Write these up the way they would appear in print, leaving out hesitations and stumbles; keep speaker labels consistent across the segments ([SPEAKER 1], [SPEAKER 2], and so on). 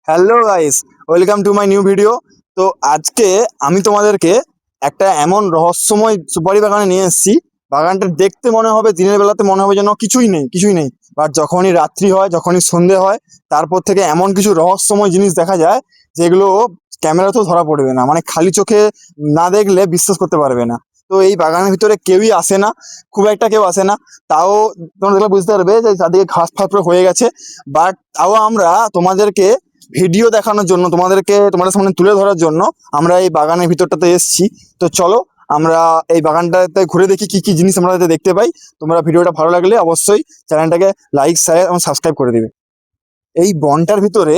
[SPEAKER 1] Hello guys, welcome to my new video. তো আজকে আমি তোমাদেরকে একটা এমন রহস্যময় সুপারি বাগানে নিয়ে এসেছি। বাগানটা দেখতে মনে হবে, দিনের বেলাতে মনে হবে যেন কিছুই নেই। বাট যখনই রাত্রি হয়, যখনই সন্ধে হয়, তারপর থেকে এমন কিছু রহস্যময় জিনিস দেখা যায় যেগুলো ক্যামেরাতেও ধরা পড়বে না, মানে খালি চোখে না দেখলে বিশ্বাস করতে পারবে না। তো এই বাগানের ভিতরে কেউই আসে না, খুব একটা কেউ আসে না। তাও তোমরা দেখলে বুঝতে পারবে যে চারদিকে ঘাস ফাঁপড়ে হয়ে গেছে। বাট তাও আমরা তোমাদেরকে ভিডিও দেখানোর জন্য, তোমাদের সামনে তুলে ধরার জন্য আমরা এই বাগানের ভিতরটাতে এসেছি। তো চলো আমরা এই বাগানটাতে ঘুরে দেখি কি কি জিনিস আমরা এতে দেখতে পাই। তোমরা ভিডিওটা ভালো লাগলে অবশ্যই চ্যানেলটাকে লাইক, শেয়ার এবং সাবস্ক্রাইব করে দিবে। এই বনটার ভিতরে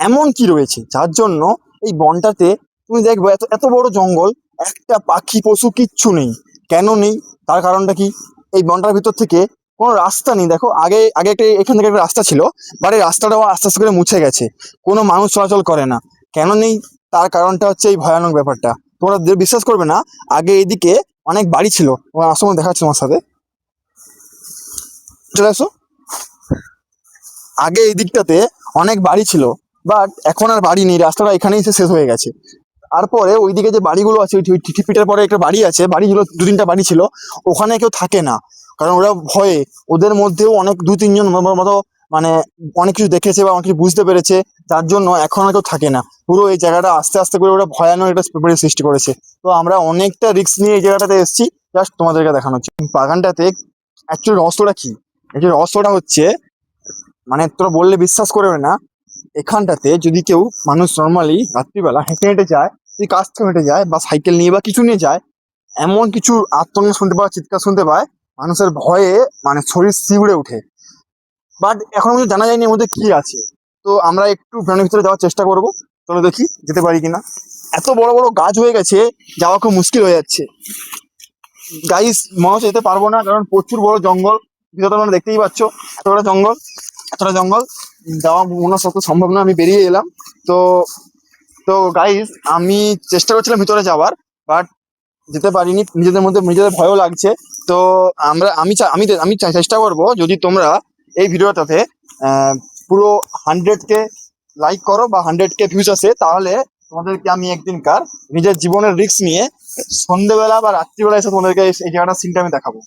[SPEAKER 1] এমন কি রয়েছে যার জন্য এই বনটাতে তুমি দেখবে এত এত বড় জঙ্গল, একটা পাখি পশু কিচ্ছু নেই। কেন নেই? তার কারণটা কি? এই বনটার ভিতর থেকে কোনো রাস্তা নেই। দেখো, আগে আগে একটা এখান থেকে একটা রাস্তা ছিল, বাট এই রাস্তাটাও আস্তে আস্তে করে মুছে গেছে। কোনো মানুষ চলাচল করে না। কেন নেই? তার কারণটা হচ্ছে এই ভয়ানক ব্যাপারটা। তোমরা বিশ্বাস করবে না, আগে এইদিকে অনেক বাড়ি ছিল। আসলে দেখাচ্ছি তোমার সাথে, চলে আসো। আগে এই দিকটাতে অনেক বাড়ি ছিল, বাট এখন আর বাড়ি নেই, রাস্তাটা এখানেই শেষ হয়ে গেছে। তারপরে ওইদিকে যে বাড়িগুলো আছে, ওই ঠিপিটার পরে একটা বাড়ি আছে, বাড়িগুলো দু তিনটা বাড়ি ছিল, ওখানে কেউ থাকে না। কারণ ওরা ভয়ে, ওদের মধ্যেও অনেক দু তিনজন মতো মানে অনেক কিছু দেখেছে বা অনেক কিছু বুঝতে পেরেছে, যার জন্য এখন আর কেউ থাকে না। পুরো এই জায়গাটা আস্তে আস্তে করে ওরা ভয়ানক একটা ব্যাপারের সৃষ্টি করেছে। তো আমরা অনেকটা রিস্ক নিয়ে এই জায়গাটাতে এসেছি, জাস্ট তোমাদেরকে দেখানো হচ্ছে। বাগানটাতে অ্যাকচুয়ালি রহস্যটা কি? অ্যাকচুয়ালি রহস্যটা হচ্ছে, মানে তোরা বললে বিশ্বাস করবে না, এখানটাতে যদি কেউ মানুষ নর্মালি রাত্রিবেলা হেঁটে হেঁটে যায়, যদি কাছ থেকে হেঁটে যায় বা সাইকেল নিয়ে বা কিছু নিয়ে যায়, এমন কিছু আর্তনাদ শুনতে পায়, চিৎকার শুনতে পায়, মানুষের ভয়ে মানে শরীর শিউড়ে ওঠে। বাট এখনো কিছু জানা যায়নি এর মধ্যে কি আছে। তো আমরা একটু বনের ভিতরে যাওয়ার চেষ্টা করব। চলো দেখি যেতে পারি কিনা। এত বড় বড় গাছ হয়ে গেছে, যাওয়া খুব মুশকিল হয়ে যাচ্ছে। গাইস, মনে হচ্ছে যেতে পারবো না, কারণ প্রচুর বড় জঙ্গল। ভিতরে তোমরা দেখতেই পাচ্ছ, এতটা জঙ্গল যাওয়া মনে সত্য সম্ভব না। আমি বেরিয়ে এলাম। তো তো গাইস, আমি চেষ্টা করছিলাম ভিতরে যাওয়ার, বাট যেতে পারিনি। নিজেদের ভয়ও লাগছে। তো আমি চেষ্টা করব, যদি তোমরা এই ভিডিওটাতে পুরো 100K লাইক করো বা 100K ভিউজ আসে, তাহলে তোমাদেরকে আমি একদিনকার নিজের জীবনের রিস্ক নিয়ে সন্ধ্যেবেলা বা রাত্রিবেলা এসে তোমাদেরকে এই জায়গাটা সিনটা আমি দেখাবো।